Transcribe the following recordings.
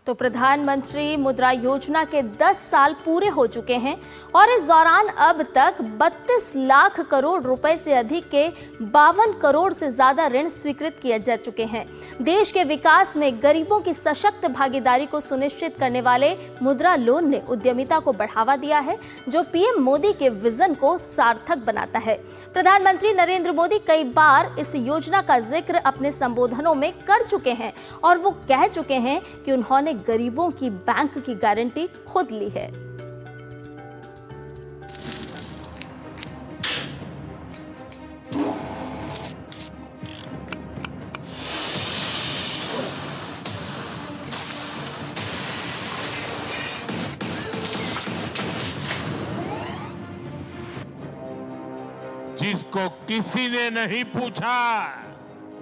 तो प्रधानमंत्री मुद्रा योजना के 10 साल पूरे हो चुके हैं और इस दौरान अब तक 32 लाख करोड़ रुपए से अधिक के 52 करोड़ से ज्यादा ऋण स्वीकृत किए जा चुके हैं। देश के विकास में गरीबों की सशक्त भागीदारी को सुनिश्चित करने वाले मुद्रा लोन ने उद्यमिता को बढ़ावा दिया है, जो पीएम मोदी के विजन को सार्थक बनाता है। प्रधानमंत्री नरेंद्र मोदी कई बार इस योजना का जिक्र अपने संबोधनों में कर चुके हैं और वो कह चुके हैं कि उन्होंने गरीबों की बैंक की गारंटी खुद ली है। जिसको किसी ने नहीं पूछा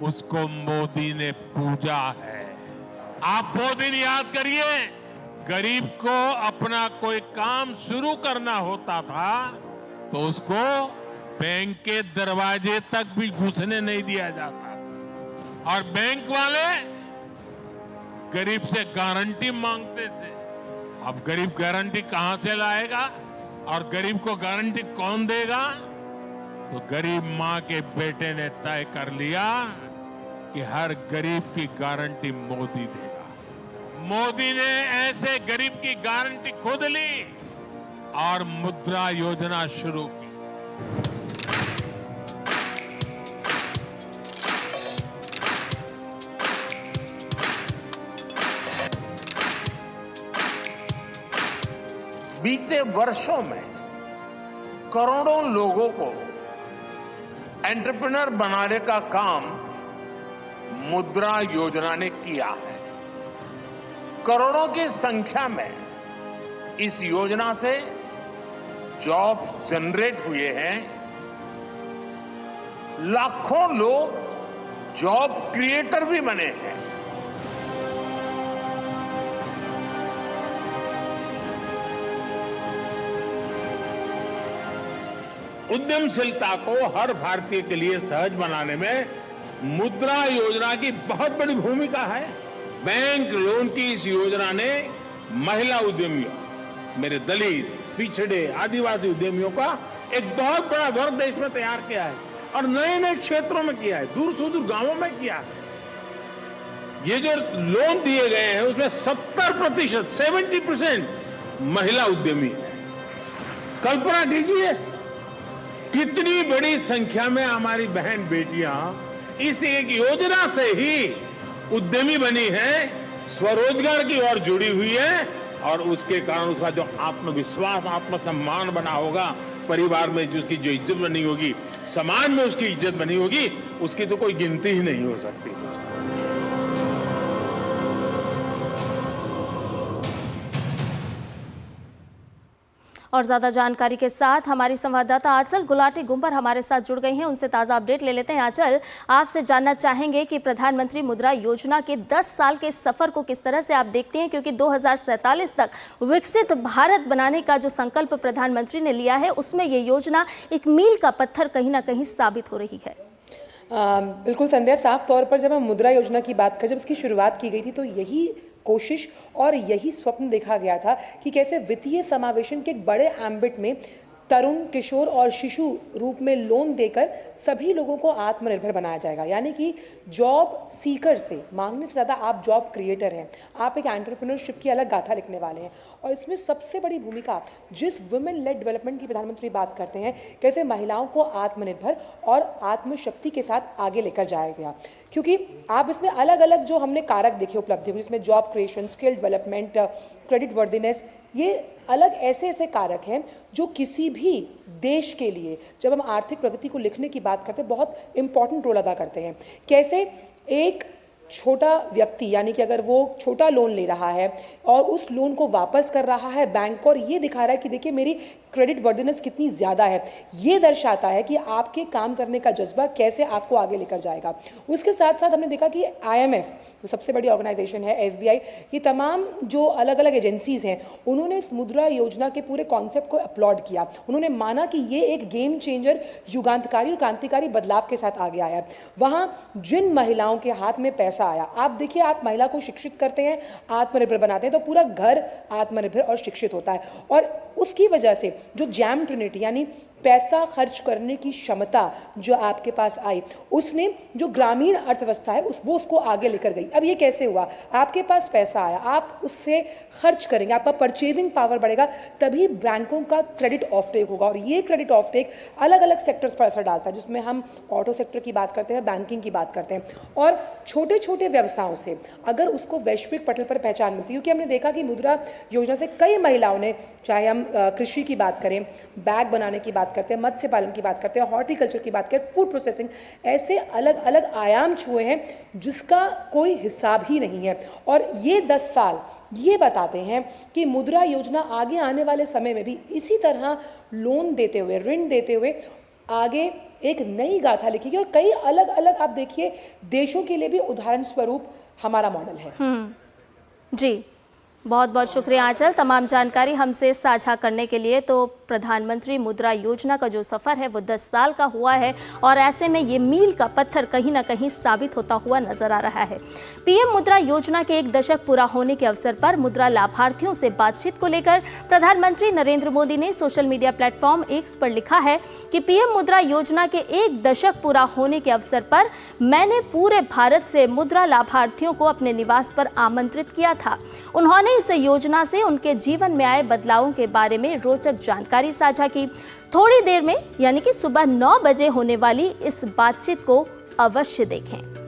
उसको मोदी ने पूजा है। आप वो दिन याद करिए, गरीब को अपना कोई काम शुरू करना होता था तो उसको बैंक के दरवाजे तक भी घुसने नहीं दिया जाता, और बैंक वाले गरीब से गारंटी मांगते थे। अब गरीब गारंटी कहां से लाएगा और गरीब को गारंटी कौन देगा? तो गरीब मां के बेटे ने तय कर लिया कि हर गरीब की गारंटी मोदी देगा। मोदी ने ऐसे गरीब की गारंटी खुद ली और मुद्रा योजना शुरू की। बीते वर्षों में करोड़ों लोगों को एंटरप्रेन्योर बनाने का काम मुद्रा योजना ने किया है। करोड़ों की संख्या में इस योजना से जॉब जनरेट हुए हैं। लाखों लोग जॉब क्रिएटर भी बने हैं। उद्यमशीलता को हर भारतीय के लिए सहज बनाने में मुद्रा योजना की बहुत बड़ी भूमिका है। बैंक लोन की इस योजना ने महिला उद्यमियों, मेरे दलित, पिछड़े, आदिवासी उद्यमियों का एक बहुत बड़ा वर्ग देश में तैयार किया है और नए नए क्षेत्रों में किया है, दूर सुदूर गांवों में किया है। ये जो लोन दिए गए हैं उसमें 70% महिला उद्यमी है। कल्पना कीजिए कितनी बड़ी संख्या में हमारी बहन बेटियां इस एक योजना से ही उद्यमी बनी है, स्वरोजगार की ओर जुड़ी हुई है, और उसके कारण उसका जो आत्मविश्वास, आत्मसम्मान बना होगा, परिवार में उसकी जो इज्जत बनी होगी, समाज में उसकी इज्जत बनी होगी, उसकी तो कोई गिनती ही नहीं हो सकती। और ज्यादा जानकारी के साथ हमारी संवाददाता आंचल गुलाटी गुंबर हमारे साथ जुड़ गई हैं। उनसे ताजा अपडेट ले लेते हैं। आंचल, आपसे जानना चाहेंगे कि प्रधानमंत्री मुद्रा योजना के 10 साल के सफर को किस तरह से आप देखते हैं, क्योंकि 2047 तक विकसित भारत बनाने का जो संकल्प प्रधानमंत्री ने लिया है, उसमें ये योजना एक मील का पत्थर कहीं ना कहीं साबित हो रही है। बिल्कुल संध्या, साफ तौर पर जब हम मुद्रा योजना की बात करें, जब इसकी शुरुआत की गई थी तो यही कोशिश और यही स्वप्न देखा गया था कि कैसे वित्तीय समावेशन के एक बड़े एम्बिट में तरुण, किशोर और शिशु रूप में लोन देकर सभी लोगों को आत्मनिर्भर बनाया जाएगा। यानी कि जॉब सीकर से, मांगने से ज़्यादा आप जॉब क्रिएटर हैं, आप एक एंटरप्रेन्योरशिप की अलग गाथा लिखने वाले हैं। और इसमें सबसे बड़ी भूमिका, जिस वुमेन लेड डेवलपमेंट की प्रधानमंत्री बात करते हैं, कैसे महिलाओं को आत्मनिर्भर और आत्मशक्ति के साथ आगे लेकर जाया गया। क्योंकि आप इसमें अलग अलग जो हमने कारक देखे उपलब्धियों, जिसमें job creation, skill development, credit worthiness, ये अलग ऐसे कारक हैं जो किसी भी देश के लिए, जब हम आर्थिक प्रगति को लिखने की बात करते हैं, बहुत इंपॉर्टेंट रोल अदा करते हैं। कैसे एक छोटा व्यक्ति, यानी कि अगर वो छोटा लोन ले रहा है और उस लोन को वापस कर रहा है बैंक को, और ये दिखा रहा है कि देखिए मेरी क्रेडिट वर्दिनेस कितनी ज़्यादा है, ये दर्शाता है कि आपके काम करने का जज्बा कैसे आपको आगे लेकर जाएगा। उसके साथ साथ हमने देखा कि IMF जो सबसे बड़ी ऑर्गेनाइजेशन है, SBI, ये तमाम जो अलग अलग एजेंसीज़ हैं, उन्होंने इस मुद्रा योजना के पूरे कॉन्सेप्ट को अपलॉड किया। उन्होंने माना कि ये एक गेम चेंजर, युगांतकारी और क्रांतिकारी बदलाव के साथ आगे आया है। वहाँ जिन महिलाओं के हाथ में पैसा आया, आप देखिए, आप महिला को शिक्षित करते हैं, आत्मनिर्भर बनाते हैं, तो पूरा घर आत्मनिर्भर और शिक्षित होता है। और उसकी वजह से जो जैम ट्रिनिटी यानी पैसा खर्च करने की क्षमता जो आपके पास आई, उसने जो ग्रामीण अर्थव्यवस्था है वो उसको आगे लेकर गई। अब ये कैसे हुआ? आपके पास पैसा आया, आप उससे खर्च करेंगे, आपका परचेजिंग पावर बढ़ेगा, तभी बैंकों का क्रेडिट ऑफटेक होगा। और ये क्रेडिट ऑफटेक अलग अलग सेक्टर्स पर असर डालता है, जिसमें हम ऑटो सेक्टर की बात करते हैं, बैंकिंग की बात करते हैं। और छोटे छोटे व्यवसायों से अगर उसको वैश्विक पटल पर पहचान मिलती है, क्योंकि हमने देखा कि मुद्रा योजना से कई महिलाओं ने, चाहे हम कृषि की बात करें, बैग बनाने की बात करते हैं, मत्स्य पालन की बात करते हैं, हॉर्टिकल्चर की बात करें, फूड प्रोसेसिंग, ऐसे अलग अलग आयाम छुए हैं जिसका कोई हिसाब ही नहीं है। और ये 10 साल ये बताते हैं कि मुद्रा योजना आगे आने वाले समय में भी इसी तरह लोन देते हुए, ऋण देते हुए आगे एक नई गाथा लिखेगी। और कई अलग अलग आप देखिए देशों के लिए भी उदाहरण स्वरूप हमारा मॉडल है। जी, बहुत बहुत शुक्रिया आंचल, तमाम जानकारी हमसे साझा करने के लिए। तो प्रधानमंत्री मुद्रा योजना का जो सफ़र है वो 10 साल का हुआ है और ऐसे में ये मील का पत्थर कहीं ना कहीं साबित होता हुआ नजर आ रहा है। PM मुद्रा योजना के 1 दशक पूरा होने के अवसर पर मुद्रा लाभार्थियों से बातचीत को लेकर प्रधानमंत्री नरेंद्र मोदी ने सोशल मीडिया प्लेटफॉर्म X पर लिखा है कि PM मुद्रा योजना के 1 दशक पूरा होने के अवसर पर मैंने पूरे भारत से मुद्रा लाभार्थियों को अपने निवास पर आमंत्रित किया था। उन्होंने इस योजना से उनके जीवन में आए बदलावों के बारे में रोचक जानकारी साझा की। थोड़ी देर में यानी कि सुबह 9 बजे होने वाली इस बातचीत को अवश्य देखें।